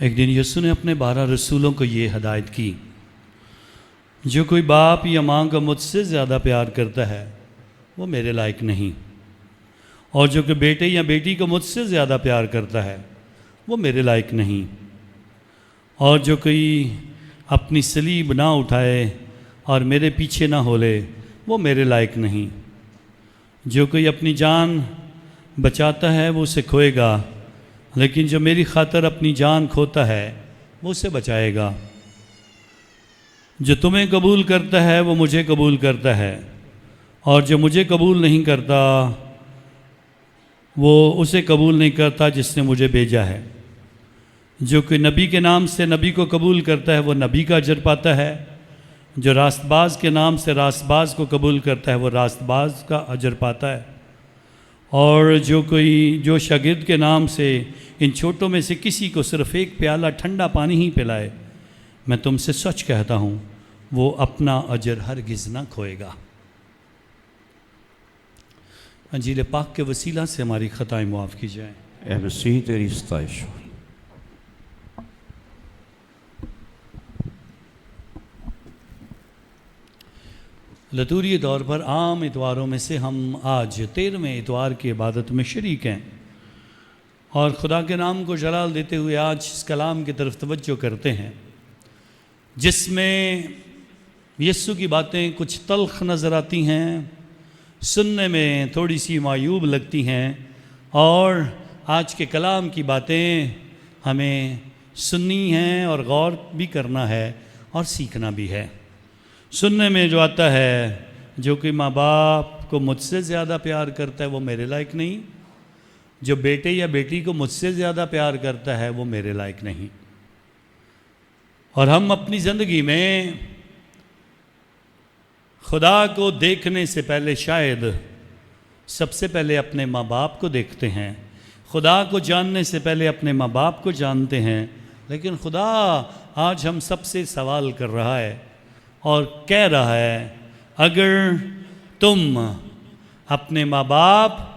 एक दिन यीशु ने अपने 12 रसूलों को ये हदायत की, जो कोई बाप या माँ का मुझसे ज़्यादा प्यार करता है वो मेरे लायक नहीं, और जो कोई बेटे या बेटी को मुझसे ज़्यादा प्यार करता है वो मेरे लायक नहीं, और जो कोई अपनी सलीब ना उठाए और मेरे पीछे ना होले वो मेरे लायक नहीं। जो कोई अपनी जान बचाता है वो उसे खोएगा, लेकिन जो मेरी खातिर अपनी जान खोता है वो उसे बचाएगा। जो तुम्हें कबूल करता है वो मुझे कबूल करता है, और जो मुझे कबूल नहीं करता वो उसे कबूल नहीं करता जिसने मुझे भेजा है। जो कोई नबी के नाम से नबी को कबूल करता है वो नबी का अजर पाता है, जो रास्तबाज के नाम से रास्तबाज को कबूल करता है वो रास्तबाज का अजर पाता है, और जो शागिर्द के नाम से इन छोटों में से किसी को सिर्फ एक प्याला ठंडा पानी ही पिलाए, मैं तुमसे सच कहता हूँ वो अपना अजर हरगिज़ ना खोएगा। अंजील पाक के वसीला से हमारी ख़ताएं मुआफ़ की जाएँ। ए मसीह तेरी सताइश हो। लतूरी तौर पर आम इतवारों में से हम आज 13वें इतवार की इबादत में शरीक हैं, और खुदा के नाम को जलाल देते हुए आज इस कलाम की तरफ तवज्जो करते हैं, जिसमें यीशु की बातें कुछ तल्ख नज़र आती हैं, सुनने में थोड़ी सी मायूब लगती हैं, और आज के कलाम की बातें हमें सुननी हैं और गौर भी करना है और सीखना भी है। सुनने में जो आता है, जो कि माँ बाप को मुझसे ज़्यादा प्यार करता है वो मेरे लायक नहीं, जो बेटे या बेटी को मुझसे ज़्यादा प्यार करता है वो मेरे लायक नहीं। और हम अपनी ज़िंदगी में खुदा को देखने से पहले शायद सबसे पहले अपने माँ बाप को देखते हैं, खुदा को जानने से पहले अपने माँ बाप को जानते हैं, लेकिन खुदा आज हम सबसे सवाल कर रहा है और कह रहा है, अगर तुम अपने माँ बाप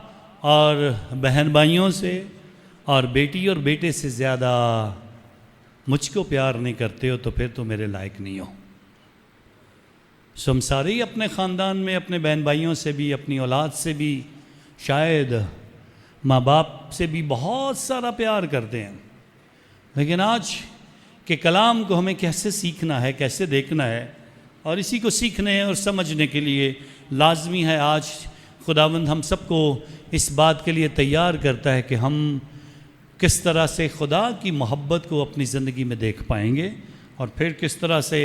और बहन भाइयों से और बेटी और बेटे से ज़्यादा मुझको प्यार नहीं करते हो तो फिर तो मेरे लायक नहीं हो। सो हम सारे ही अपने ख़ानदान में अपने बहन भाइयों से भी, अपनी औलाद से भी, शायद माँ बाप से भी बहुत सारा प्यार करते हैं, लेकिन आज के कलाम को हमें कैसे सीखना है, कैसे देखना है, और इसी को सीखने और समझने के लिए लाजमी है आज खुदावंद हम सबको इस बात के लिए तैयार करता है कि हम किस तरह से खुदा की मोहब्बत को अपनी ज़िंदगी में देख पाएंगे, और फिर किस तरह से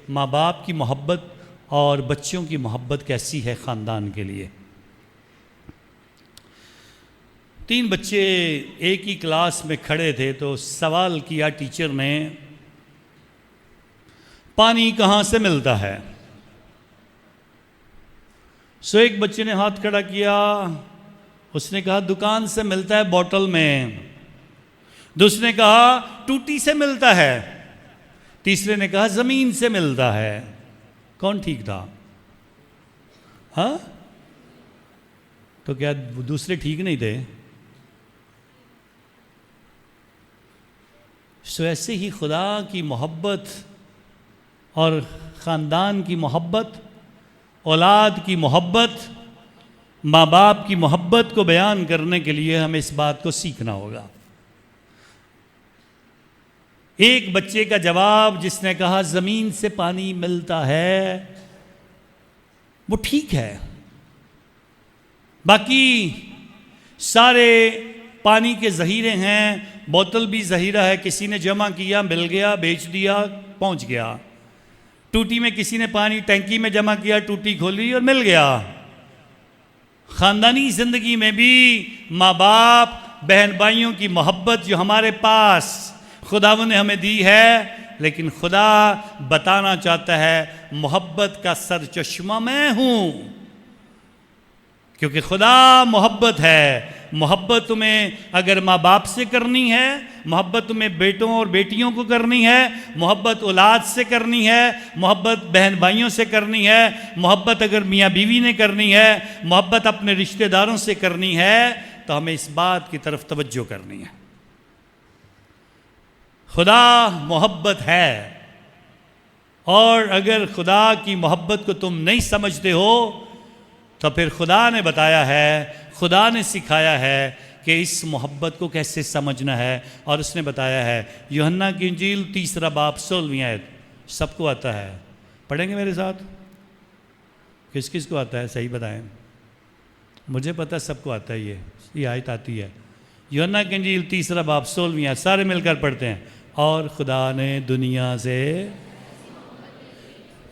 माँ बाप की मोहब्बत और बच्चों की मोहब्बत कैसी है ख़ानदान के लिए। 3 बच्चे एक ही क्लास में खड़े थे, तो सवाल किया टीचर ने, पानी कहाँ से मिलता है? सो एक बच्चे ने हाथ खड़ा किया, उसने कहा दुकान से मिलता है बोतल में। दूसरे ने कहा टूटी से मिलता है। तीसरे ने कहा ज़मीन से मिलता है। कौन ठीक था? हाँ, तो क्या दूसरे ठीक नहीं थे? सो ऐसे ही खुदा की मोहब्बत और ख़ानदान की मोहब्बत, औलाद की मोहब्बत, माँ बाप की मोहब्बत को बयान करने के लिए हमें इस बात को सीखना होगा। एक बच्चे का जवाब जिसने कहा ज़मीन से पानी मिलता है वो ठीक है, बाकी सारे पानी के ज़हीरे हैं, बोतल भी ज़हीरा है, किसी ने जमा किया, मिल गया, बेच दिया, पहुंच गया। टूटी में किसी ने पानी टैंकी में जमा किया, टूटी खोली और मिल गया। ख़ानदानी ज़िंदगी में भी माँ बाप, बहन भाइयों की मोहब्बत जो हमारे पास खुदावंद ने हमें दी है, लेकिन खुदा बताना चाहता है मोहब्बत का सरचश्मा मैं हूँ, क्योंकि खुदा मोहब्बत है। मोहब्बत तुम्हें अगर माँ बाप से करनी है, मोहब्बत तुम्हें बेटों और बेटियों को करनी है, मोहब्बत औलाद से करनी है, मोहब्बत बहन भाइयों से करनी है, मोहब्बत अगर मियाँ बीवी ने करनी है, मोहब्बत अपने रिश्तेदारों से करनी है, तो हमें इस बात की तरफ तवज्जो करनी है। खुदा मोहब्बत है, और अगर खुदा की मोहब्बत को तुम नहीं समझते हो तो फिर खुदा ने बताया है, खुदा ने सिखाया है कि इस मोहब्बत को कैसे समझना है। और उसने बताया है, यूहन्ना की इंजील 3 बाब 16वीं आयत, सबको आता है, पढ़ेंगे मेरे साथ? किस किस को आता है सही बताएं? मुझे पता सबको आता है, ये आयत आती है। यूहन्ना की इंजील 3 बाब 16वीं आयत, सारे मिलकर पढ़ते हैं। और खुदा ने दुनिया से,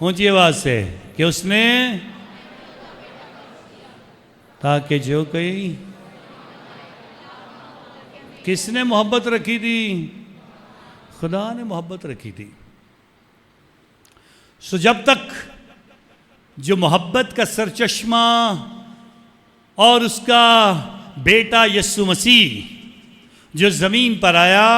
ऊंची आवाज से, कि उसने, ताकि जो कोई, किसने मोहब्बत रखी थी? खुदा ने मोहब्बत रखी थी। सो जब तक जो मोहब्बत का सरचश्मा और उसका बेटा यीशु मसीह जो ज़मीन पर आया,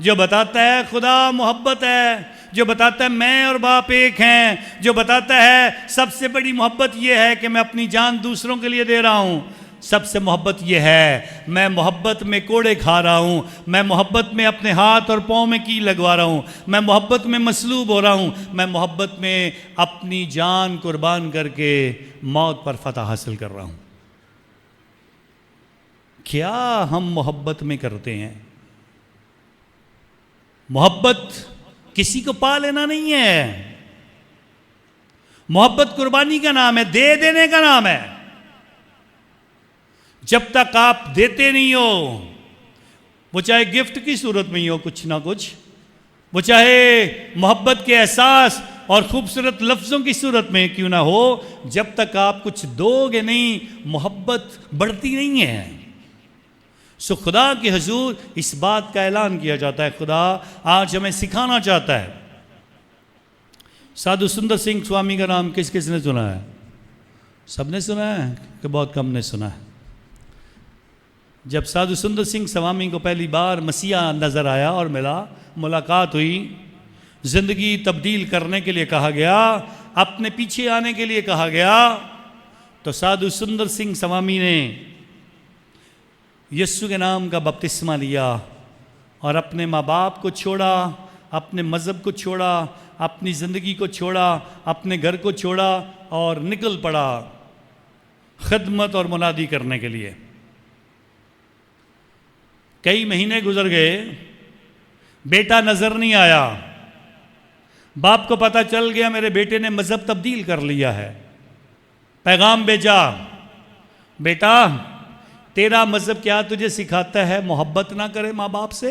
जो बताता है खुदा मोहब्बत है, जो बताता है मैं और बाप एक हैं, जो बताता है सबसे बड़ी मोहब्बत यह है कि मैं अपनी जान दूसरों के लिए दे रहा हूँ, सबसे मोहब्बत यह है मैं मोहब्बत में कोड़े खा रहा हूँ, मैं मोहब्बत में अपने हाथ और पाँव में कील लगवा रहा हूँ, मैं मोहब्बत में मसलूब हो रहा हूँ, मैं मोहब्बत में अपनी जान कुर्बान करके मौत पर फतह हासिल कर रहा हूँ। क्या हम मोहब्बत में करते हैं? मोहब्बत किसी को पा लेना नहीं है। मोहब्बत कुर्बानी का नाम है, दे देने का नाम है। जब तक आप देते नहीं हो, वो चाहे गिफ्ट की सूरत में ही हो कुछ ना कुछ, वो चाहे मोहब्बत के एहसास और खूबसूरत लफ्ज़ों की सूरत में क्यों ना हो, जब तक आप कुछ दोगे नहीं, मोहब्बत बढ़ती नहीं है। सो खुदा के हुजूर इस बात का ऐलान किया जाता है, खुदा आज हमें सिखाना चाहता है। साधु सुंदर सिंह स्वामी का नाम किस किस ने सुना है? सबने सुना है कि बहुत कम ने सुना है? जब साधु सुंदर सिंह स्वामी को पहली बार मसीहा नज़र आया और मिला, मुलाकात हुई, ज़िंदगी तब्दील करने के लिए कहा गया, अपने पीछे आने के लिए कहा गया, तो साधु सुंदर सिंह स्वामी ने यीशु के नाम का बपतिस्मा लिया और अपने माँ बाप को छोड़ा, अपने मज़हब को छोड़ा, अपनी ज़िंदगी को छोड़ा, अपने घर को छोड़ा और निकल पड़ा खिदमत और मुनादी करने के लिए। कई महीने गुजर गए, बेटा नज़र नहीं आया। बाप को पता चल गया मेरे बेटे ने मज़हब तब्दील कर लिया है। पैगाम भेजा, बेटा तेरा मज़हब क्या तुझे सिखाता है मोहब्बत ना करे माँ बाप से?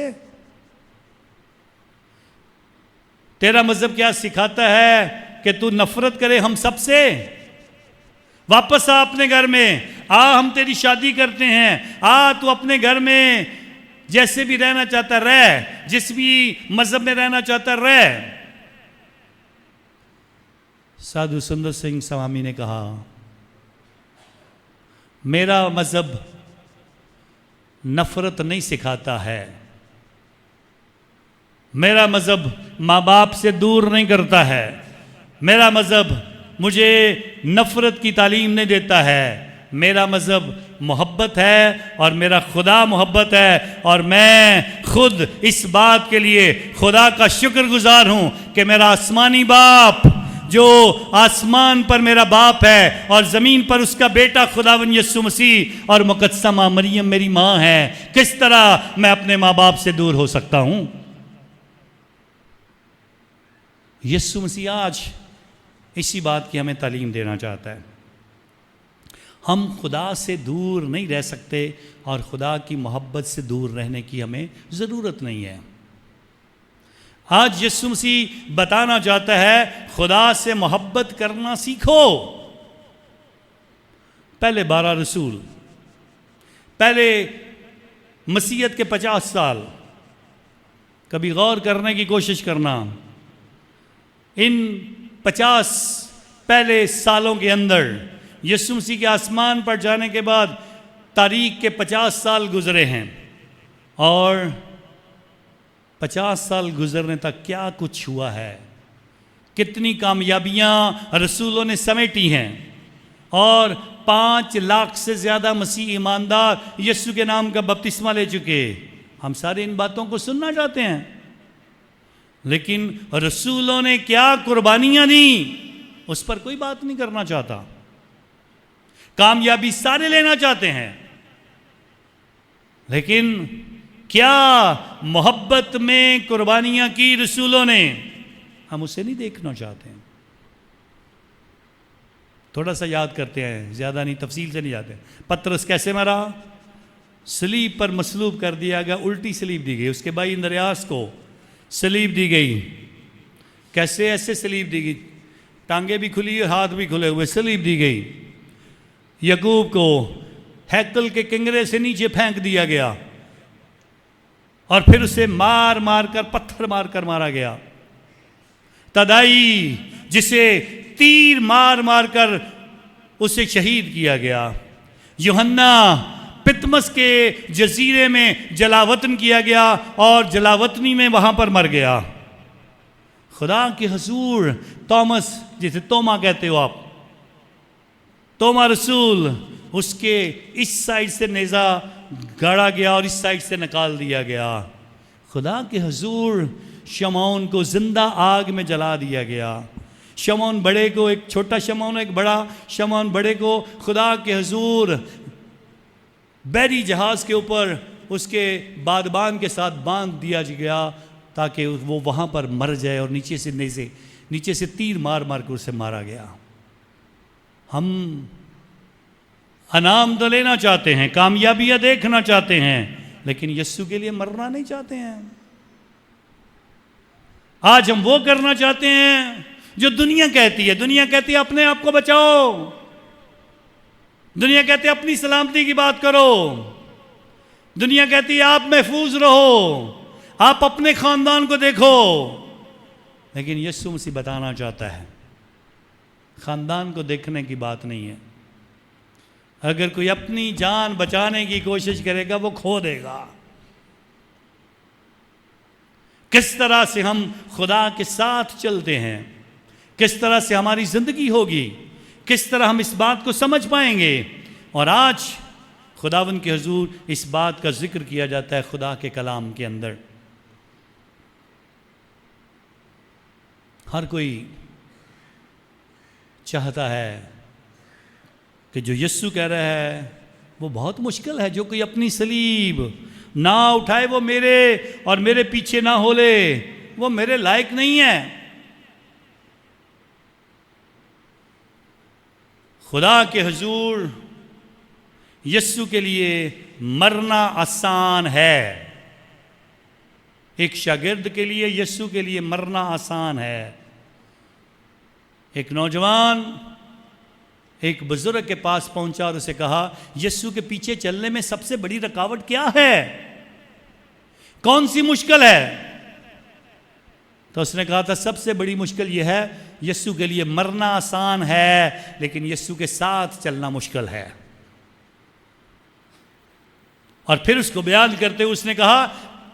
तेरा मज़हब क्या सिखाता है कि तू नफरत करे हम सब से? वापस आ अपने घर में, आ हम तेरी शादी करते हैं, आ तू अपने घर में जैसे भी रहना चाहता रह, जिस भी मज़हब में रहना चाहता रह। साधु सुंदर सिंह स्वामी ने कहा, मेरा मज़हब नफरत नहीं सिखाता है, मेरा मज़हब माँ बाप से दूर नहीं करता है, मेरा मज़हब मुझे नफरत की तालीम नहीं देता है, मेरा मज़हब मोहब्बत है और मेरा खुदा मोहब्बत है। और मैं खुद इस बात के लिए खुदा का शुक्रगुजार हूँ कि मेरा आसमानी बाप, जो आसमान पर मेरा बाप है और ज़मीन पर उसका बेटा खुदावंद यीशु मसीह और मुकद्दमा मरियम मेरी माँ है, किस तरह मैं अपने माँ बाप से दूर हो सकता हूँ? यीशु मसीह आज इसी बात की हमें तालीम देना चाहता है। हम खुदा से दूर नहीं रह सकते और खुदा की मोहब्बत से दूर रहने की हमें ज़रूरत नहीं है। आज यीशु मसीह बताना चाहता है, खुदा से मोहब्बत करना सीखो। पहले 12 रसूल, पहले मसीहत के 50 साल, कभी गौर करने की कोशिश करना, इन 50 पहले सालों के अंदर यीशु मसीह के आसमान पर जाने के बाद तारीख के 50 साल गुजरे हैं और 50 साल गुजरने तक क्या कुछ हुआ है, कितनी कामयाबियां रसूलों ने समेटी हैं और 5 लाख से ज़्यादा मसीह ईमानदार यीशु के नाम का बपतिस्मा ले चुके। हम सारे इन बातों को सुनना चाहते हैं। लेकिन रसूलों ने क्या कुर्बानियां दी उस पर कोई बात नहीं करना चाहता। कामयाबी सारे लेना चाहते हैं, लेकिन क्या मोहब्बत में कुर्बानियां की रसूलों ने, हम उसे नहीं देखना चाहते हैं। थोड़ा सा याद करते हैं, ज़्यादा नहीं, तफसील से नहीं जाते। पतरस कैसे मरा? सलीब पर मसलूब कर दिया गया, उल्टी सलीब दी गई। उसके भाई इंद्रियास को सलीब दी गई। कैसे? ऐसे सलीब दी गई, टांगे भी खुली और हाथ भी खुले हुए सलीब दी गई। यकूब को हैकल के किंगरे से नीचे फेंक दिया गया और फिर उसे मार मार कर, पत्थर मार कर मारा गया। तदाई जिसे तीर मार मार कर उसे शहीद किया गया। यूहन्ना पितमस के जजीरे में जलावतन किया गया और जलावतनी में वहां पर मर गया। खुदा के हजूर थॉमस, जिसे तोमा कहते हो आप, तोमा रसूल, उसके इस साइड से नेज़ा गाड़ा गया और इस साइड से निकाल दिया गया। खुदा के हजूर शमौन को जिंदा आग में जला दिया गया। शमौन बड़े को, एक छोटा शमौन एक बड़ा शमौन बड़े को खुदा के हजूर बैरी जहाज़ के ऊपर उसके बादबान के साथ बांध दिया गया ताकि वो वहाँ पर मर जाए और नीचे से तीर मार मार कर उसे मारा गया। हम अनाम तो लेना चाहते हैं, कामयाबियाँ देखना चाहते हैं, लेकिन यस्सु के लिए मरना नहीं चाहते हैं। आज हम वो करना चाहते हैं जो दुनिया कहती है। दुनिया कहती है अपने आप को बचाओ, दुनिया कहती है अपनी सलामती की बात करो, दुनिया कहती है आप महफूज रहो, आप अपने खानदान को देखो। लेकिन यीशु मसीह बताना चाहता है खानदान को देखने की बात नहीं है। अगर कोई अपनी जान बचाने की कोशिश करेगा वो खो देगा। किस तरह से हम खुदा के साथ चलते हैं, किस तरह से हमारी जिंदगी होगी, किस तरह हम इस बात को समझ पाएंगे। और आज खुदावंद के हुजूर इस बात का जिक्र किया जाता है खुदा के कलाम के अंदर। हर कोई चाहता है कि जो यीशु कह रहा है वो बहुत मुश्किल है। जो कोई अपनी सलीब ना उठाए वो मेरे और मेरे पीछे ना होले, वो मेरे लायक नहीं है। खुदा के हुजूर यीशु के लिए मरना आसान है। एक शागिर्द के लिए यीशु के लिए मरना आसान है। एक नौजवान एक बुजुर्ग के पास पहुंचा और उसे कहा, यीशु के पीछे चलने में सबसे बड़ी रुकावट क्या है, कौन सी मुश्किल है? तो उसने कहा था सबसे बड़ी मुश्किल यह है, यीशु के लिए मरना आसान है लेकिन यीशु के साथ चलना मुश्किल है। और फिर उसको बयान करते हुए उसने कहा,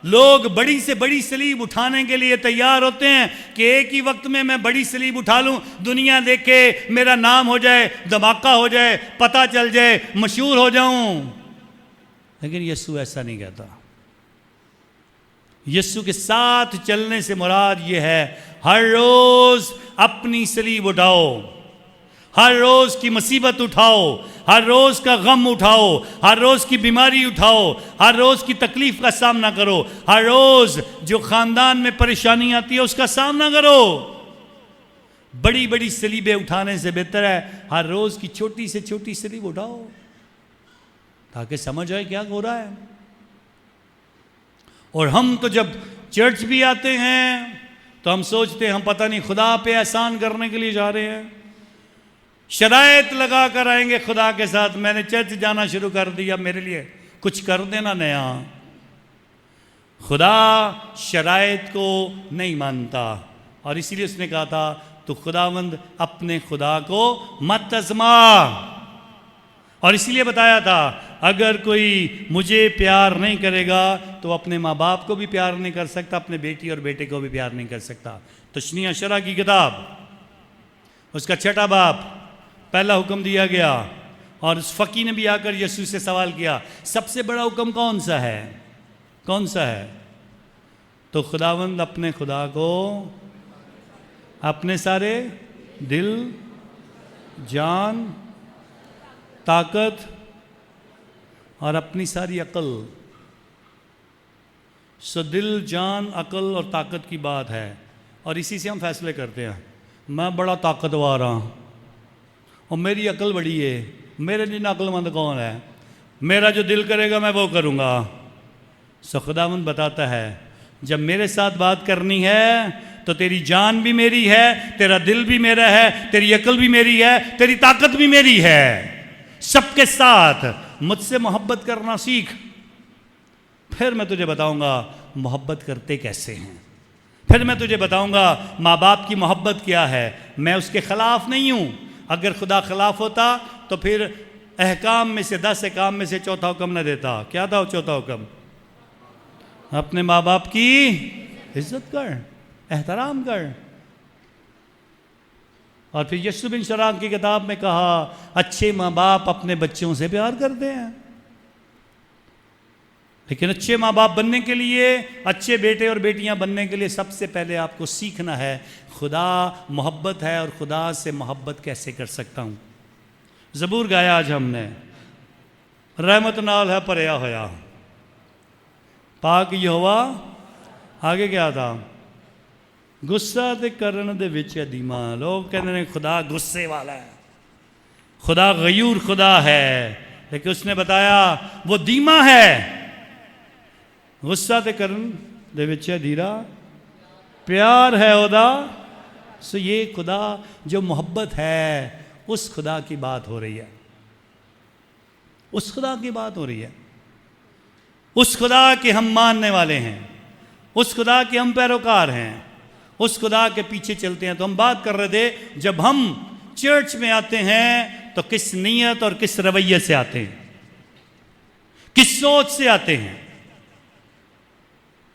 लोग बड़ी से बड़ी सलीब उठाने के लिए तैयार होते हैं कि एक ही वक्त में मैं बड़ी सलीब उठा लूं, दुनिया देखे, मेरा नाम हो जाए, धमाका हो जाए, पता चल जाए, मशहूर हो जाऊं। लेकिन यीशु ऐसा नहीं कहता। यीशु के साथ चलने से मुराद ये है हर रोज अपनी सलीब उठाओ, हर रोज की मुसीबत उठाओ, हर रोज का गम उठाओ, हर रोज की बीमारी उठाओ, हर रोज की तकलीफ का सामना करो, हर रोज जो खानदान में परेशानी आती है उसका सामना करो। बड़ी बड़ी सलीबें उठाने से बेहतर है हर रोज की छोटी से छोटी सलीब उठाओ ताकि समझ आए क्या हो रहा है। और हम तो जब चर्च भी आते हैं तो हम सोचते हैं हम पता नहीं खुदा पे एहसान करने के लिए जा रहे हैं, शराइत लगा कर आएंगे खुदा के साथ। मैंने चर्च जाना शुरू कर दिया, मेरे लिए कुछ कर देना नया। खुदा शराइत को नहीं मानता और इसीलिए उसने कहा था तो खुदावंद अपने खुदा को मत आज़मा। और इसीलिए बताया था अगर कोई मुझे प्यार नहीं करेगा तो अपने माँ बाप को भी प्यार नहीं कर सकता, अपने बेटी और बेटे को भी प्यार नहीं कर सकता। तशनीह शरा की किताब उसका 6वां बाब पहला हुक्म दिया गया। और उस फ़कीर ने भी आकर यीशु से सवाल किया, सबसे बड़ा हुक्म कौन सा है, कौन सा है? तो खुदावंद अपने खुदा को अपने सारे दिल, जान, ताकत और अपनी सारी अकल, सो दिल, जान, अकल और ताकत की बात है। और इसी से हम फैसले करते हैं, मैं बड़ा ताकतवर हूँ और मेरी अकल बड़ी है, मेरे लिए अक्लमंद कौन है, मेरा जो दिल करेगा मैं वो करूँगा। सो खुदावंद बताता है, जब मेरे साथ बात करनी है तो तेरी जान भी मेरी है, तेरा दिल भी मेरा है, तेरी अकल भी मेरी है, तेरी ताकत भी मेरी है। सबके साथ मुझसे मोहब्बत करना सीख, फिर मैं तुझे बताऊंगा मोहब्बत करते कैसे हैं। फिर मैं तुझे बताऊंगा माँ बाप की मोहब्बत क्या है। मैं उसके खिलाफ नहीं हूँ। अगर खुदा खिलाफ होता तो फिर अहकाम में से 10 अहकाम में से चौथा हुक्म न देता। क्या था वो चौथा हुक्म? अपने माँ बाप की इज्जत कर, एहतराम कर। और फिर यीशु बिन शराक की किताब में कहा, अच्छे माँ बाप अपने बच्चों से प्यार करते हैं। लेकिन अच्छे माँ बाप बनने के लिए, अच्छे बेटे और बेटियां बनने के लिए सबसे पहले आपको सीखना है खुदा मोहब्बत है और खुदा से मोहब्बत कैसे कर सकता हूं। ज़बूर गाया आज हमने, रहमत नाल है भरिया होया पाक यहोवा। आगे क्या था? गुस्सा ते करन दे विच है धीमा। लोग कहते हैं खुदा गुस्से वाला है, खुदा गयूर खुदा है, लेकिन उसने बताया वो धीमा है। गुस्सा ते करन दे विच है धीरा, प्यार है ओदा। सो ये खुदा जो मोहब्बत है, उस खुदा की बात हो रही है, उस खुदा की बात हो रही है। उस खुदा के हम मानने वाले हैं, उस खुदा के हम पैरोकार हैं, उस खुदा के पीछे चलते हैं। तो हम बात कर रहे थे, जब हम चर्च में आते हैं तो किस नीयत और किस रवैये से आते हैं, किस सोच से आते हैं।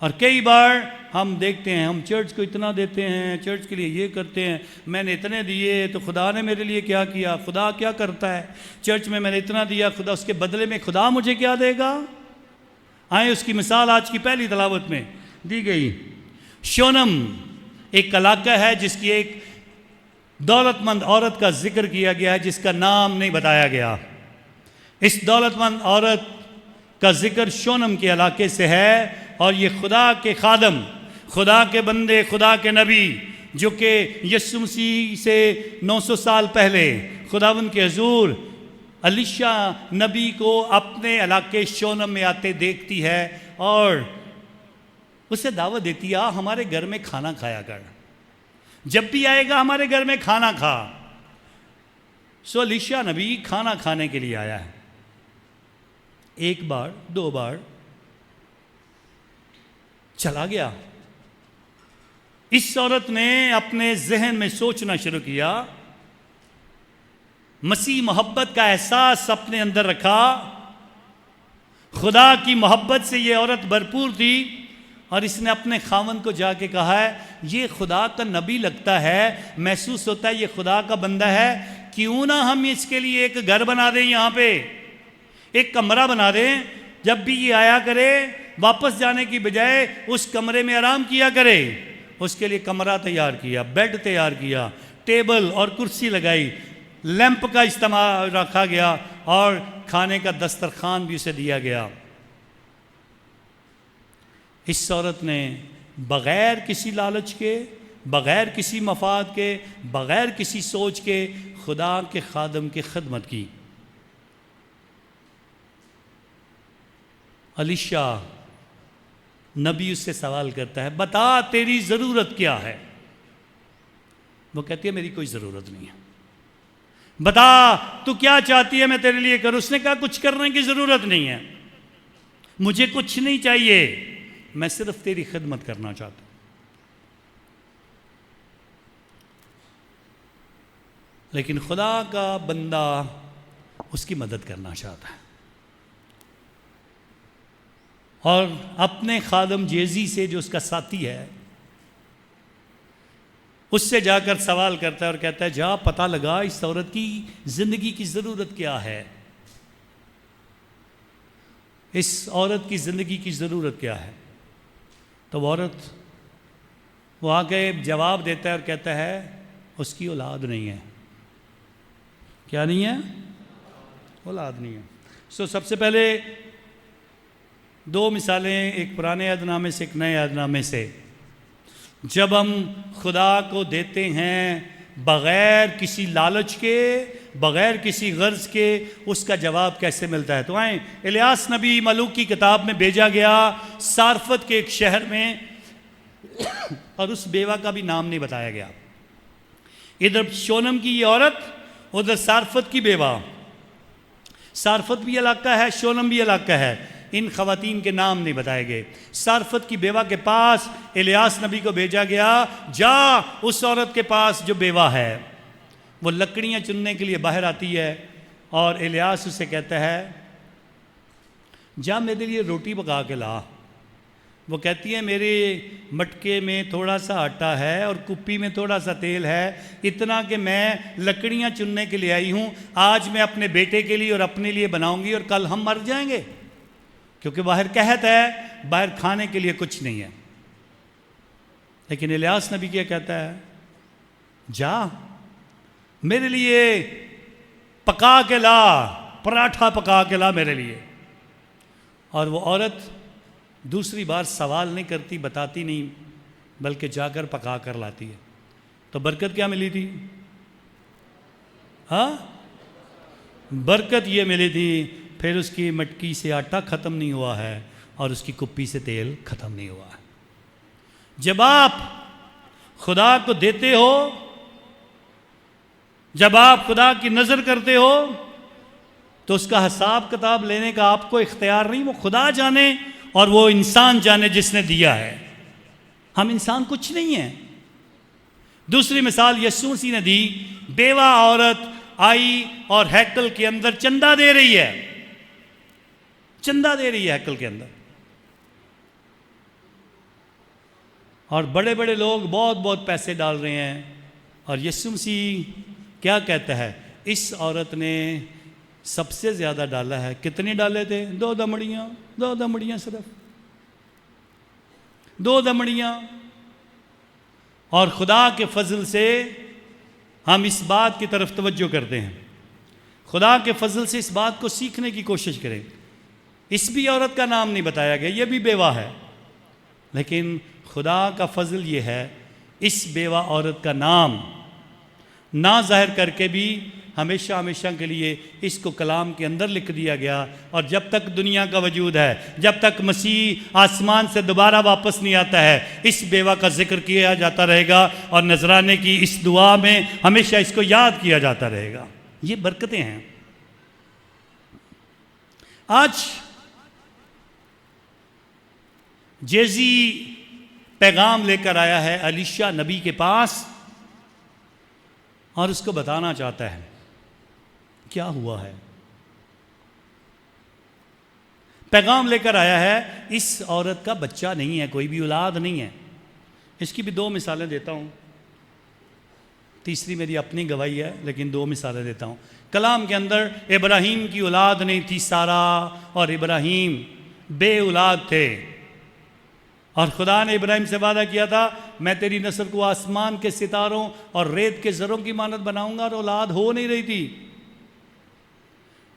और कई बार हम देखते हैं, हम चर्च को इतना देते हैं, चर्च के लिए ये करते हैं, मैंने इतने दिए तो खुदा ने मेरे लिए क्या किया, खुदा क्या करता है। चर्च में मैंने इतना दिया, खुदा उसके बदले में खुदा मुझे क्या देगा। आए उसकी मिसाल आज की पहली तलावत में दी गई। शोनम एक इलाका है जिसकी एक दौलतमंद औरत का जिक्र किया गया है, जिसका नाम नहीं बताया गया। इस दौलतमंद औरत का जिक्र शोनम के इलाके से है। और ये खुदा के खादम, खुदा के बंदे, खुदा के नबी, जो कि यीशु मसीह से 900 साल पहले खुदावंद के हुजूर अलीशा नबी को अपने इलाके शोनम में आते देखती है और उसे दावत देती है, आ हमारे घर में खाना खाया कर, जब भी आएगा हमारे घर में खाना खा। सो अलीशा नबी खाना खाने के लिए आया है। एक बार, 2 बार चला गया। इस औरत ने अपने जहन में सोचना शुरू किया, मसीह मोहब्बत का एहसास अपने अंदर रखा। खुदा की मोहब्बत से ये औरत भरपूर थी और इसने अपने खामन को जाके कहा है, ये खुदा का नबी लगता है, महसूस होता है ये खुदा का बंदा है, क्यों ना हम इसके लिए एक घर बना दें, यहाँ पे एक कमरा बना दें, जब भी ये आया करे वापस जाने की बजाय उस कमरे में आराम किया करे। उसके लिए कमरा तैयार किया, बेड तैयार किया, टेबल और कुर्सी लगाई, लैंप का इस्तेमाल रखा गया और खाने का दस्तरखान भी उसे दिया गया। इस औरत ने बग़ैर किसी लालच के, बग़ैर किसी मफाद के, बग़ैर किसी सोच के खुदा के खादम की खिदमत की। अलीशा नबी उससे सवाल करता है, बता तेरी ज़रूरत क्या है। वो कहती है मेरी कोई ज़रूरत नहीं है, बता तू क्या चाहती है मैं तेरे लिए करूं। उसने कहा कुछ करने की ज़रूरत नहीं है, मुझे कुछ नहीं चाहिए, मैं सिर्फ तेरी खिदमत करना चाहता हूं। लेकिन खुदा का बंदा उसकी मदद करना चाहता है और अपने खादम जेजी से, जो उसका साथी है, उससे जाकर सवाल करता है और कहता है, जा पता लगा इस औरत की ज़िंदगी की ज़रूरत क्या है, इस औरत की ज़िंदगी की ज़रूरत क्या है। तो वो औरत वो आके जवाब देता है और कहता है उसकी औलाद नहीं है। क्या नहीं है? औलाद नहीं है। सबसे पहले दो मिसालें, एक पुराने अहदनामे से एक नए अहदनामे से। जब हम खुदा को देते हैं बग़ैर किसी लालच के, बग़ैर किसी गर्ज के, उसका जवाब कैसे मिलता है? तो आए, इलियास नबी मलूक की किताब में भेजा गया सारफत के एक शहर में, और उस बेवा का भी नाम नहीं बताया गया। इधर शोनम की ये औरत, उधर सारफत की बेवा। सारफत भी इलाका है, शोनम भी इलाका है। इन खवातीन के नाम नहीं बताए गए। सारफत की बेवा के पास इलियास नबी को भेजा गया, जा उस औरत के पास जो बेवा है। वो लकड़ियाँ चुनने के लिए बाहर आती है और इलियास उसे कहता है जा मेरे लिए रोटी पका के ला। वो कहती है मेरे मटके में थोड़ा सा आटा है और कुप्पी में थोड़ा सा तेल है, इतना कि मैं लकड़ियाँ चुनने के लिए आई हूँ। आज मैं अपने बेटे के लिए और अपने लिए बनाऊंगी और कल हम मर जाएंगे, क्योंकि बाहर कहत है, बाहर खाने के लिए कुछ नहीं है। लेकिन इलियास नबी क्या कहता है? जा मेरे लिए पका के ला, पराठा पका के ला मेरे लिए। और वो औरत दूसरी बार सवाल नहीं करती, बताती नहीं, बल्कि जाकर पका कर लाती है। तो बरकत क्या मिली थी? हाँ, बरकत ये मिली थी, फिर उसकी मटकी से आटा ख़त्म नहीं हुआ है और उसकी कुप्पी से तेल ख़त्म नहीं हुआ है। जब आप खुदा को देते हो, जब आप खुदा की नज़र करते हो, तो उसका हिसाब किताब लेने का आपको इख्तियार नहीं, वो खुदा जाने और वो इंसान जाने जिसने दिया है। हम इंसान कुछ नहीं है। दूसरी मिसाल यीशु मसीह ने दी, बेवा औरत आई और हैकल के अंदर चंदा दे रही है, चंदा दे रही है हैकल के अंदर। और बड़े बड़े लोग बहुत बहुत पैसे डाल रहे हैं। और यीशु मसीह क्या कहता है? इस औरत ने सबसे ज़्यादा डाला है। कितने डाले थे? 2 दमड़ियाँ, 2 दमड़ियाँ, सिर्फ 2 दमड़ियाँ। और खुदा के फजल से हम इस बात की तरफ तवज्जो करते हैं, खुदा के फजल से इस बात को सीखने की कोशिश करें। इस भी औरत का नाम नहीं बताया गया, ये भी बेवा है, लेकिन खुदा का फजल ये है, इस बेवा औरत का नाम ना जाहिर करके भी हमेशा हमेशा के लिए इसको कलाम के अंदर लिख दिया गया। और जब तक दुनिया का वजूद है, जब तक मसीह आसमान से दोबारा वापस नहीं आता है, इस बेवा का जिक्र किया जाता रहेगा और नजराने की इस दुआ में हमेशा इसको याद किया जाता रहेगा। ये बरकतें हैं। आज जेजी पैगाम लेकर आया है अलीशा नबी के पास और उसको बताना चाहता है क्या हुआ है। पैगाम लेकर आया है, इस औरत का बच्चा नहीं है, कोई भी औलाद नहीं है। इसकी भी 2 मिसालें देता हूँ, तीसरी मेरी अपनी गवाही है, लेकिन 2 मिसालें देता हूँ। कलाम के अंदर इब्राहीम की औलाद नहीं थी, सारा और इब्राहीम बे औलाद थे। और खुदा ने इब्राहिम से वादा किया था, मैं तेरी नस्ल को आसमान के सितारों और रेत के ज़रों की मानत बनाऊंगा, और औलाद हो नहीं रही थी।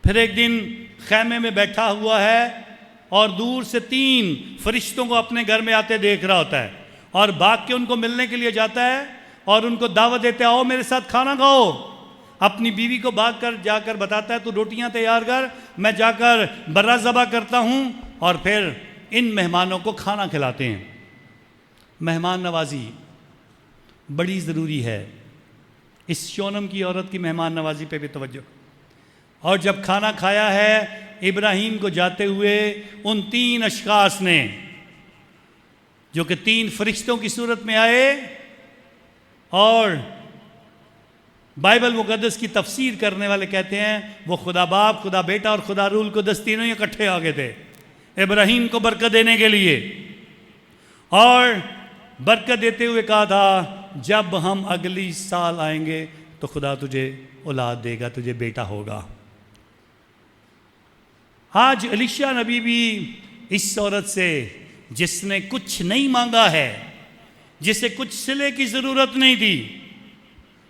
फिर एक दिन खैमे में बैठा हुआ है और दूर से 3 फरिश्तों को अपने घर में आते देख रहा होता है, और भाग के उनको मिलने के लिए जाता है और उनको दावत देते, आओ मेरे साथ खाना खाओ। अपनी बीवी को भाग कर जाकर बताता है, तू रोटियां तैयार कर, मैं जाकर बर्रा ज़बा करता हूँ और फिर इन मेहमानों को खाना खिलाते हैं। मेहमान नवाजी बड़ी ज़रूरी है। इस शोनम की औरत की मेहमान नवाजी पे भी तवज्जो। और जब खाना खाया है, इब्राहीम को जाते हुए उन 3 अशखास ने, जो कि 3 फरिश्तों की सूरत में आए, और बाइबल मुकद्दस की तफसीर करने वाले कहते हैं वो खुदा बाप, खुदा बेटा और खुदा रूल कुद्दस तीनों ही इकट्ठे आ गए थे इब्राहीम को बरकत देने के लिए। और बरकत देते हुए कहा था, जब हम अगली साल आएंगे तो खुदा तुझे औलाद देगा, तुझे बेटा होगा। आज अलीशा नबी भी इस औरत से जिसने कुछ नहीं मांगा है, जिसे कुछ सिले की ज़रूरत नहीं थी,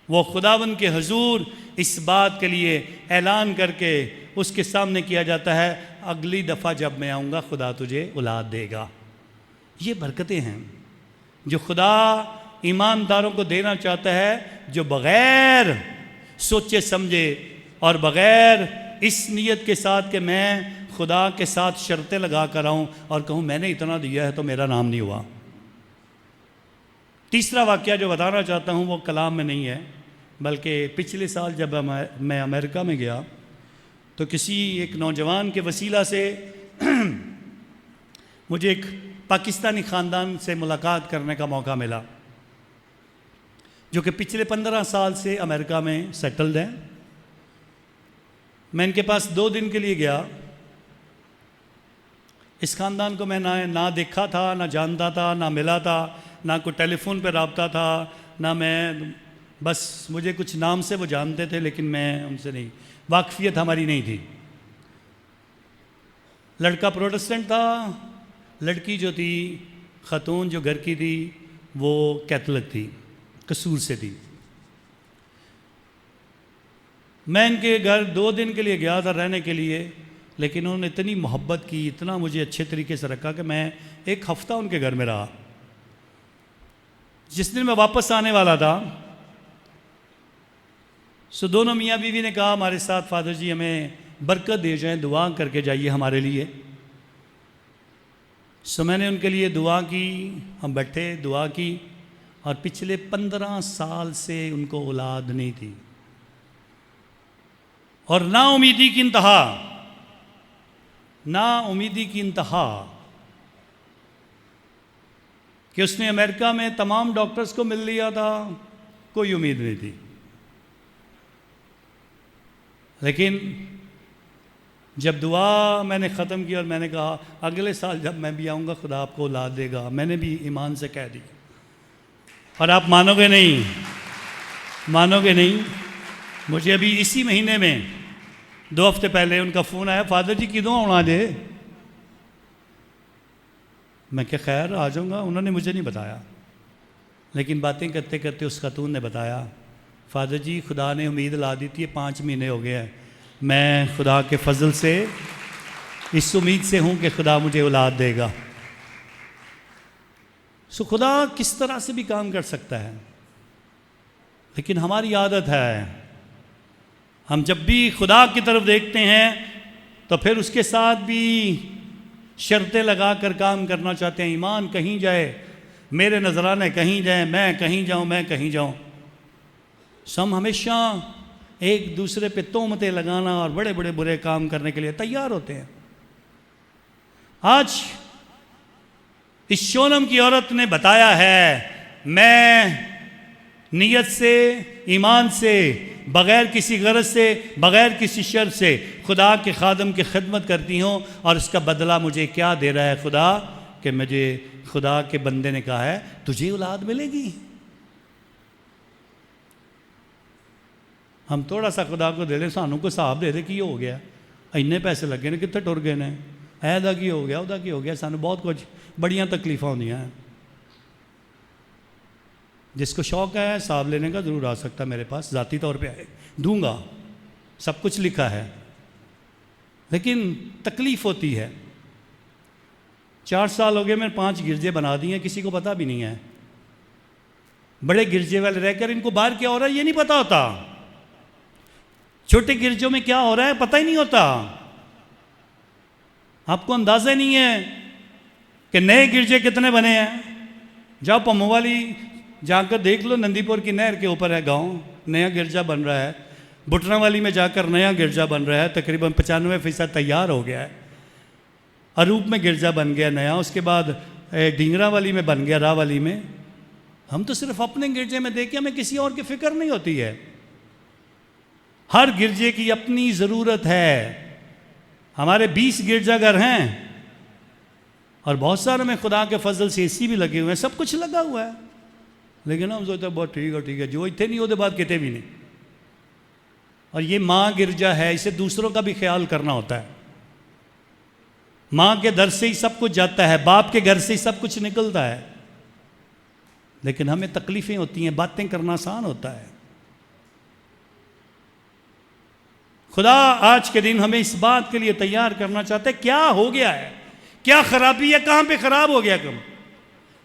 वो खुदावंद के हुजूर इस बात के लिए ऐलान करके उसके सामने किया जाता है, अगली दफ़ा जब मैं आऊँगा खुदा तुझे औलाद देगा। ये बरकतें हैं जो खुदा ईमानदारों को देना चाहता है, जो बग़ैर सोचे समझे और बग़ैर इस नीयत के साथ कि मैं खुदा के साथ शर्तें लगा कर आऊँ और कहूँ मैंने इतना दिया है तो मेरा नाम नहीं हुआ। तीसरा वाक़या जो बताना चाहता हूँ वो कलाम में नहीं है, बल्कि पिछले साल जब मैं अमेरिका में गया तो किसी एक नौजवान के वसीला से मुझे एक पाकिस्तानी ख़ानदान से मुलाकात करने का मौका मिला, जो कि पिछले 15 साल से अमेरिका में सेटल्ड हैं। मैं इनके पास 2 दिन के लिए गया। इस ख़ानदान को मैं ना देखा था, ना जानता था, ना मिला था, ना कोई टेलीफोन पे रब्ता था, ना मैं, बस मुझे कुछ नाम से वो जानते थे लेकिन मैं उनसे नहीं, वाकफियत हमारी नहीं थी। लड़का प्रोटेस्टेंट था, लड़की जो थी, ख़तून जो घर की थी, वो कैथोलिक थी, कसूर से थी। मैं इनके घर 2 दिन के लिए गया था रहने के लिए, लेकिन उन्होंने इतनी मोहब्बत की, इतना मुझे अच्छे तरीके से रखा कि मैं 1 हफ़्ता उनके घर में रहा। जिस दिन मैं वापस आने वाला था, सो दोनों मियाँ बीवी ने कहा हमारे साथ, फादर जी हमें बरकत दे जाएं, दुआ करके जाइए हमारे लिए। सो मैंने उनके लिए दुआ की, हम बैठे, दुआ की, और पिछले 15 साल से उनको औलाद नहीं थी और ना उम्मीदी की इंतहा, ना उम्मीदी की इंतहा कि उसने अमेरिका में तमाम डॉक्टर्स को मिल लिया था, कोई उम्मीद नहीं थी। लेकिन जब दुआ मैंने ख़त्म की और मैंने कहा अगले साल जब मैं भी आऊँगा खुदा आपको औलाद देगा, मैंने भी ईमान से कह दी। और आप मानोगे नहीं, मानोगे नहीं, मुझे अभी इसी महीने में 2 हफ्ते पहले उनका फ़ोन आया, फादर जी किदों आना जे? मैं क्या खैर आ जाऊँगा। उन्होंने मुझे नहीं बताया, लेकिन बातें करते करते उस खातून ने बताया, फादर जी खुदा ने उम्मीद ला दी थी, 5 महीने हो गए हैं, मैं खुदा के फजल से इस उम्मीद से हूँ कि खुदा मुझे औलाद देगा। सो खुदा किस तरह से भी काम कर सकता है, लेकिन हमारी आदत है हम जब भी खुदा की तरफ देखते हैं तो फिर उसके साथ भी शर्तें लगा कर काम करना चाहते हैं। ईमान कहीं जाए, मेरे नजराने कहीं जाए, मैं कहीं जाऊं, मैं कहीं जाऊं। हम हमेशा एक दूसरे पे तोहमतें लगाना और बड़े बड़े बुरे काम करने के लिए तैयार होते हैं। आज इस शोनम की औरत ने बताया है, मैं नियत से, ईमान से, बग़ैर किसी गरज से, बग़ैर किसी शर्त से खुदा के खादम की खिदमत करती हूँ और इसका बदला मुझे क्या दे रहा है खुदा, कि मुझे खुदा के बंदे ने कहा है तुझे औलाद मिलेगी। हम थोड़ा सा खुदा को दे दें, सानू को हिसाब दे दे कि हो गया, इन्ने पैसे लगे ने, कितने टुर गए ने, ऐदा की हो गया, उदा की हो गया, सानू बहुत कुछ बड़ियाँ तकलीफ़ां होंदियां हैं। जिसको शौक़ है हिसाब लेने का ज़रूर आ सकता है मेरे पास, ज़ाती तौर पे आए, दूंगा, सब कुछ लिखा है। लेकिन तकलीफ़ होती है। 4 साल हो गए, मैंने 5 गिरजे बना दिए, किसी को पता भी नहीं है। बड़े गिरजे वाले रहकर इनको बाहर क्या हो रहा है ये नहीं पता होता, छोटे गिरजों में क्या हो रहा है पता ही नहीं होता। आपको अंदाज़ा नहीं है कि नए गिरजे कितने बने हैं। जाओ पम्मो वाली जाकर देख लो, नंदीपुर की नहर के ऊपर है गांव, नया गिरजा बन रहा है। बुटना वाली में जाकर नया गिरजा बन रहा है, तकरीबन 95% तैयार हो गया है। अरूप में गिरजा बन गया नया, उसके बाद ढींगरा वाली में बन गया, राह वाली में। हम तो सिर्फ अपने गिरजे में देखें, हमें किसी और की फिक्र नहीं होती है। हर गिरजे की अपनी ज़रूरत है। हमारे 20 गिरजाघर हैं और बहुत सारे में खुदा के फजल से एसी भी लगे हुए हैं, सब कुछ लगा हुआ है, लेकिन हम सोचते हैं बहुत ठीक है, जो इतने नहीं होते बात कितने भी नहीं। और ये माँ गिरजा है, इसे दूसरों का भी ख्याल करना होता है। माँ के दर से ही सब कुछ जाता है, बाप के घर से ही सब कुछ निकलता है, लेकिन हमें तकलीफें होती हैं, बातें करना आसान होता है। खुदा आज के दिन हमें इस बात के लिए तैयार करना चाहता है, क्या हो गया है, क्या खराबी है, कहां पे खराब हो गया कम।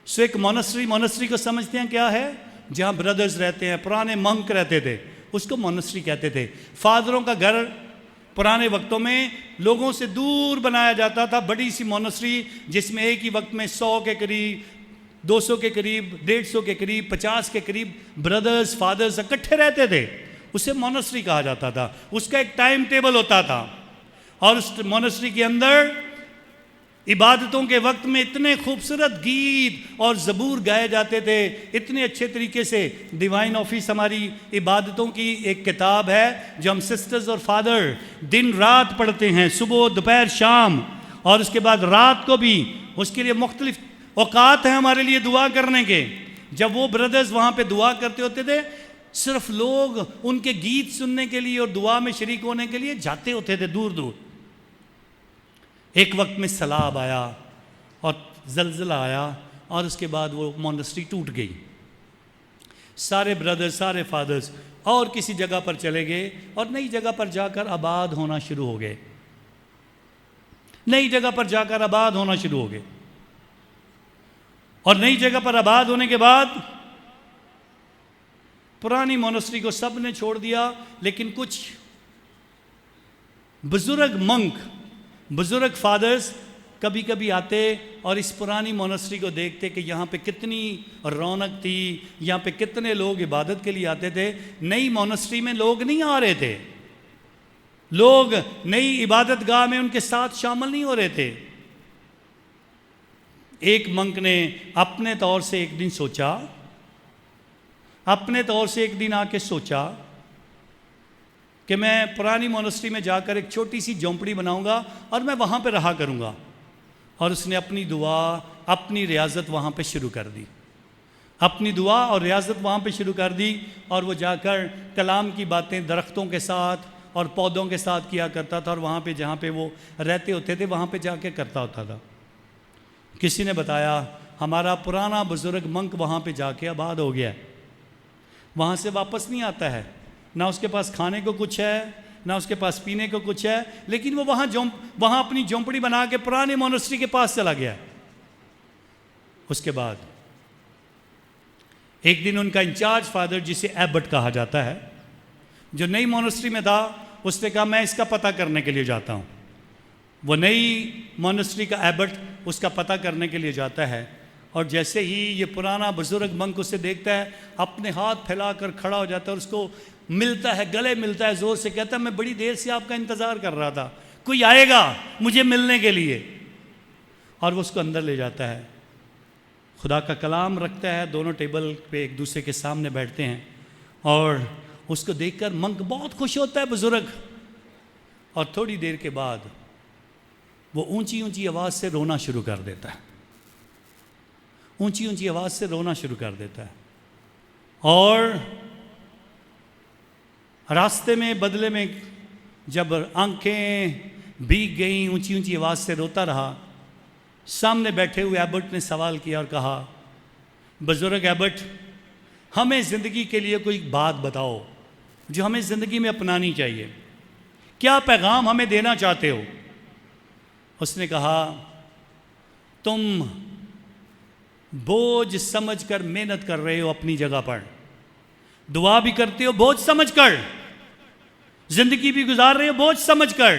सो एक मोनेस्ट्री को समझते हैं क्या है, जहां ब्रदर्स रहते हैं, पुराने मंक रहते थे, उसको मोनेस्ट्री कहते थे। फादरों का घर पुराने वक्तों में लोगों से दूर बनाया जाता था, बड़ी सी मोनेस्ट्री जिसमें एक ही वक्त में 100 के करीब, 200 के करीब, 150 के करीब, 50 के करीब ब्रदर्स फादर्स इकट्ठे रहते थे, उसे मोनेस्ट्री कहा जाता था। उसका एक टाइम टेबल होता था और उस मोनेस्ट्री के अंदर इबादतों के वक्त में इतने खूबसूरत गीत और ज़बूर गाए जाते थे, इतने अच्छे तरीके से। डिवाइन ऑफिस हमारी इबादतों की एक किताब है जो हम सिस्टर्स और फादर दिन रात पढ़ते हैं, सुबह दोपहर शाम, और उसके बाद रात को भी। उसके लिए मुख्तलिफ औकात हैं हमारे लिए दुआ करने के। जब वो ब्रदर्स वहाँ पे दुआ करते होते थे, सिर्फ लोग उनके गीत सुनने के लिए और दुआ में शरीक होने के लिए जाते होते थे दूर दूर। एक वक्त में सैलाब आया और जलजला आया और उसके बाद वो मोनेस्ट्री टूट गई। सारे ब्रदर्स, सारे फादर्स और किसी जगह पर चले गए और नई जगह पर जाकर आबाद होना शुरू हो गए, नई जगह पर जाकर आबाद होना शुरू हो गए। और नई जगह पर आबाद होने के बाद पुरानी मोनेस्ट्री को सब ने छोड़ दिया, लेकिन कुछ बुजुर्ग मंक, बुजुर्ग फादर्स कभी कभी आते और इस पुरानी मोनेस्ट्री को देखते कि यहाँ पे कितनी रौनक थी, यहाँ पे कितने लोग इबादत के लिए आते थे। नई मोनेस्ट्री में लोग नहीं आ रहे थे, लोग नई इबादत गाह में उनके साथ शामिल नहीं हो रहे थे। एक मंक ने अपने तौर से एक दिन सोचा, अपने तौर से एक दिन आके सोचा कि मैं पुरानी मोनेस्ट्री में जाकर एक छोटी सी झोंपड़ी बनाऊंगा और मैं वहाँ पे रहा करूँगा। और उसने अपनी दुआ, अपनी रियाजत वहाँ पे शुरू कर दी, अपनी दुआ और रियाजत वहाँ पे शुरू कर दी। और वो जाकर कलाम की बातें दरख्तों के साथ और पौधों के साथ किया करता था, और वहाँ पे जहाँ पे वो रहते होते थे वहाँ पे जाके करता होता था। किसी ने बताया हमारा पुराना बुजुर्ग मंक वहाँ पे जाके आबाद हो गया है, वहाँ से वापस नहीं आता है, ना उसके पास खाने को कुछ है, ना उसके पास पीने को कुछ है, लेकिन वो वहाँ अपनी झोंपड़ी बना के पुराने मोनेस्ट्री के पास चला गया। उसके बाद एक दिन उनका इंचार्ज फादर, जिसे एबट कहा जाता है, जो नई मोनेस्ट्री में था, उसने कहा मैं इसका पता करने के लिए जाता हूँ। वो नई मोनेस्ट्री का एबट उसका पता करने के लिए जाता है, और जैसे ही ये पुराना बुजुर्ग मंक उसे देखता है, अपने हाथ फैलाकर खड़ा हो जाता है और उसको मिलता है, गले मिलता है, जोर से कहता है मैं बड़ी देर से आपका इंतज़ार कर रहा था, कोई आएगा मुझे मिलने के लिए। और वो उसको अंदर ले जाता है, खुदा का कलाम रखता है, दोनों टेबल पे एक दूसरे के सामने बैठते हैं, और उसको देखकर मंक बहुत खुश होता है बुजुर्ग। और थोड़ी देर के बाद वो ऊंची ऊंची आवाज़ से रोना शुरू कर देता है, ऊंची ऊंची आवाज़ से रोना शुरू कर देता है। और रास्ते में बदले में जब आंखें भीग गईं, ऊंची ऊंची आवाज़ से रोता रहा, सामने बैठे हुए एबट ने सवाल किया और कहा, बुजुर्ग एबट, हमें ज़िंदगी के लिए कोई बात बताओ जो हमें ज़िंदगी में अपनानी चाहिए, क्या पैगाम हमें देना चाहते हो। उसने कहा तुम बोझ समझकर मेहनत कर रहे हो अपनी जगह पर, दुआ भी करते हो बोझ समझकर, जिंदगी भी गुजार रहे हो बोझ समझकर।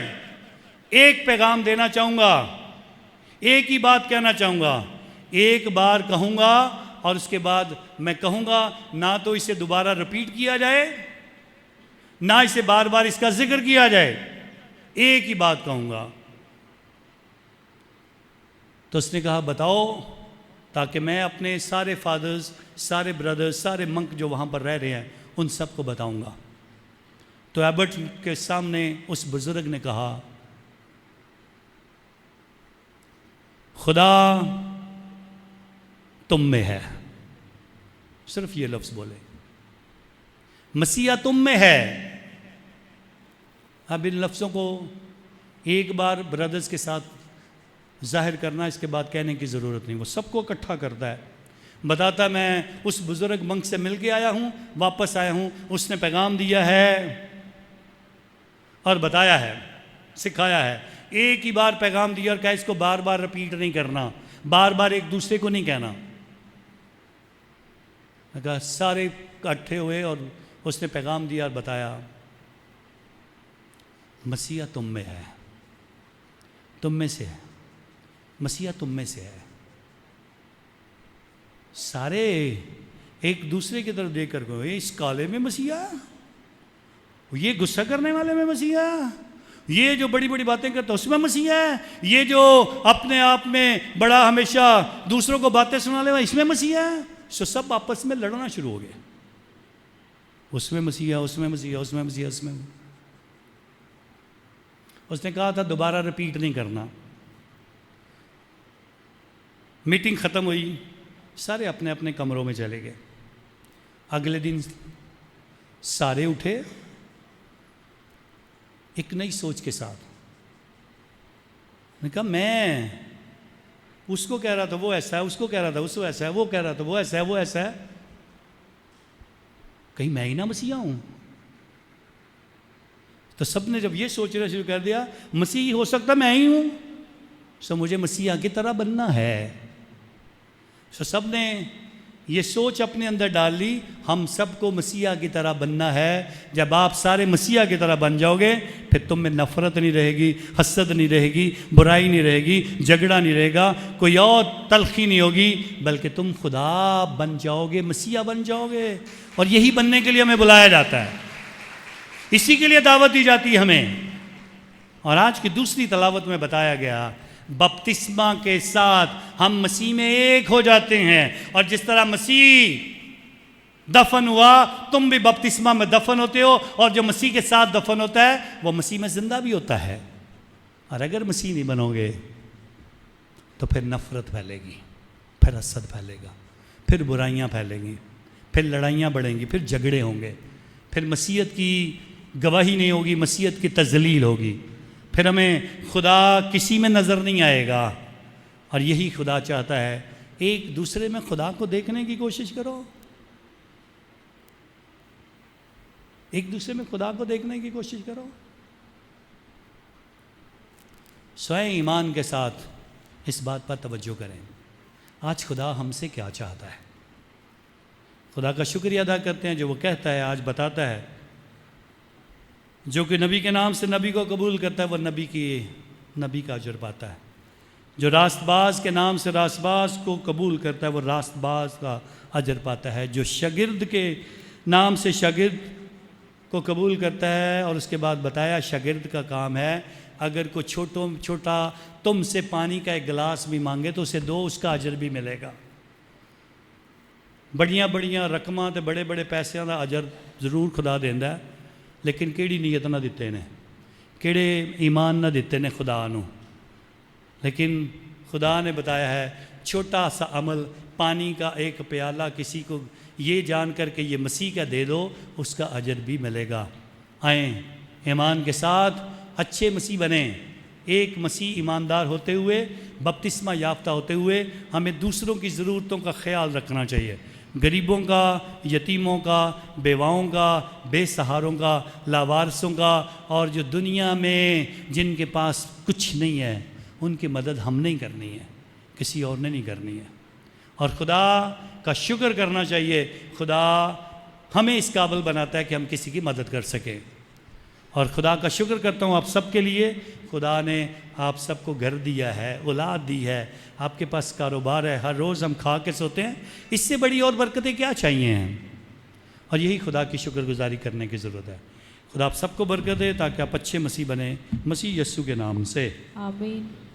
एक पैगाम देना चाहूँगा, एक ही बात कहना चाहूँगा, एक बार कहूँगा और उसके बाद मैं कहूँगा, ना तो इसे दोबारा रिपीट किया जाए, ना इसे बार बार इसका जिक्र किया जाए, एक ही बात कहूँगा। तो उसने कहा बताओ, ताकि मैं अपने सारे फादर्स, सारे ब्रदर्स, सारे मंक जो वहाँ पर रह रहे हैं उन सबको बताऊँगा। तो एबट के सामने उस बुजुर्ग ने कहा, खुदा तुम में है, सिर्फ ये लफ्ज़ बोले, मसीहा तुम में है। अब इन लफ्ज़ों को एक बार ब्रदर्स के साथ जाहिर करना इसके बाद कहने की ज़रूरत नहीं, वो सबको इकट्ठा करता है, बताता मैं उस बुज़ुर्ग मंक से मिल के आया हूँ, वापस आया हूँ, उसने पैगाम दिया है और बताया है, सिखाया है। एक ही बार पैगाम दिया और कहा इसको बार बार रिपीट नहीं करना, बार बार एक दूसरे को नहीं कहना। मैं कहा सारे इकट्ठे हुए और उसने पैगाम दिया और बताया, मसीहा तुम में है, तुम में से है, मसीहा तुम में से है। सारे एक दूसरे की तरफ देख कर गए, इस काले में मसीहा, ये गुस्सा करने वाले में मसीहा, ये जो बड़ी बड़ी बातें करता उसमें मसीहा है, ये जो अपने आप में बड़ा हमेशा दूसरों को बातें सुनाने वाला इसमें मसीहा है। तो सब आपस में लड़ना शुरू हो गए, उसमें मसीहा, उसमें मसीहा, उसमें मसीहा, उसमें। उसने कहा था दोबारा रिपीट नहीं करना। मीटिंग ख़त्म हुई, सारे अपने अपने कमरों में चले गए। अगले दिन सारे उठे एक नई सोच के साथ। मैंने कहा मैं उसको कह रहा था वो ऐसा है, उसको कह रहा था उसको ऐसा है, वो कह रहा था वो ऐसा है, वो ऐसा है, कहीं मैं ही ना मसीहा हूं। तो सबने जब ये सोचना शुरू कर दिया मसीह हो सकता मैं ही हूं, सो मुझे मसीहा की तरह बनना है। सो सबने ये सोच अपने अंदर डाल ली, हम सबको मसीहा की तरह बनना है। जब आप सारे मसीहा की तरह बन जाओगे फिर तुम में नफरत नहीं रहेगी, हसद नहीं रहेगी, बुराई नहीं रहेगी, झगड़ा नहीं रहेगा, कोई और तलखी नहीं होगी, बल्कि तुम खुदा बन जाओगे, मसीहा बन जाओगे। और यही बनने के लिए हमें बुलाया जाता है, इसी के लिए दावत दी जाती है हमें। और आज की दूसरी तलावत में बताया गया बपतिस्मा के साथ हम मसीह में एक हो जाते हैं, और जिस तरह मसीह दफन हुआ तुम भी बपतिस्मा में दफन होते हो, और जो मसीह के साथ दफन होता है वो मसीह में जिंदा भी होता है। और अगर मसीह नहीं बनोगे तो फिर नफरत फैलेगी, फिर हसद फैलेगा, फिर बुराइयां फैलेंगी, फिर लड़ाइयां बढ़ेंगी, फिर झगड़े होंगे, फिर मसीहत की गवाही नहीं होगी, मसीहत की तजलील होगी, फिर हमें खुदा किसी में नज़र नहीं आएगा। और यही खुदा चाहता है, एक दूसरे में खुदा को देखने की कोशिश करो, एक दूसरे में खुदा को देखने की कोशिश करो। स्वयं ईमान के साथ इस बात पर तवज्जो करें, आज खुदा हमसे क्या चाहता है। खुदा का शुक्रिया अदा करते हैं जो वो कहता है, आज बताता है, जो कि नबी के नाम से नबी को कबूल करता है वह नबी का अजर पाता है। जो रास्तबाज के नाम से रास्तबाज को कबूल करता है वह रास्तबाज का अजर पाता है। जो शागिर्द के नाम से शागिर्द को कबूल करता है, और उसके बाद बताया शागिर्द का काम है अगर कोई छोटा तुमसे पानी का एक गिलास भी मांगे तो उसे दो, उसका अजर भी मिलेगा। बड़ियां बड़ियां रकमां ते बड़े बड़े पैसों का अजर जरूर खुदा देंदा है, लेकिन केड़ी नीयत ना दिते ने, केड़े ईमान ना दिते ने खुदा नू। लेकिन खुदा ने बताया है छोटा सा अमल, पानी का एक प्याला किसी को ये जान कर के ये मसीह का दे दो, उसका अजर भी मिलेगा। आए ईमान के साथ अच्छे मसीह बने, एक मसीह ईमानदार होते हुए, बपतिस्मा याफ्ता होते हुए हमें दूसरों की ज़रूरतों का ख्याल रखना चाहिए, गरीबों का, यतीमों का, बेवाओं का, बेसहारों का, लावारसों का, और जो दुनिया में जिनके पास कुछ नहीं है उनकी मदद हम नहीं करनी है, किसी और ने नहीं करनी है। और खुदा का शुक्र करना चाहिए, खुदा हमें इस काबिल बनाता है कि हम किसी की मदद कर सकें। और खुदा का शुक्र करता हूँ आप सबके लिए, खुदा ने आप सबको घर दिया है, औलाद दी है, आपके पास कारोबार है, हर रोज़ हम खा के सोते हैं, इससे बड़ी और बरकतें क्या चाहिए हैं। और यही खुदा की शुक्रगुजारी करने की ज़रूरत है। खुदा आप सबको बरकत दे ताकि आप अच्छे मसीह बने, मसीह यस्सु के नाम से, आमीन।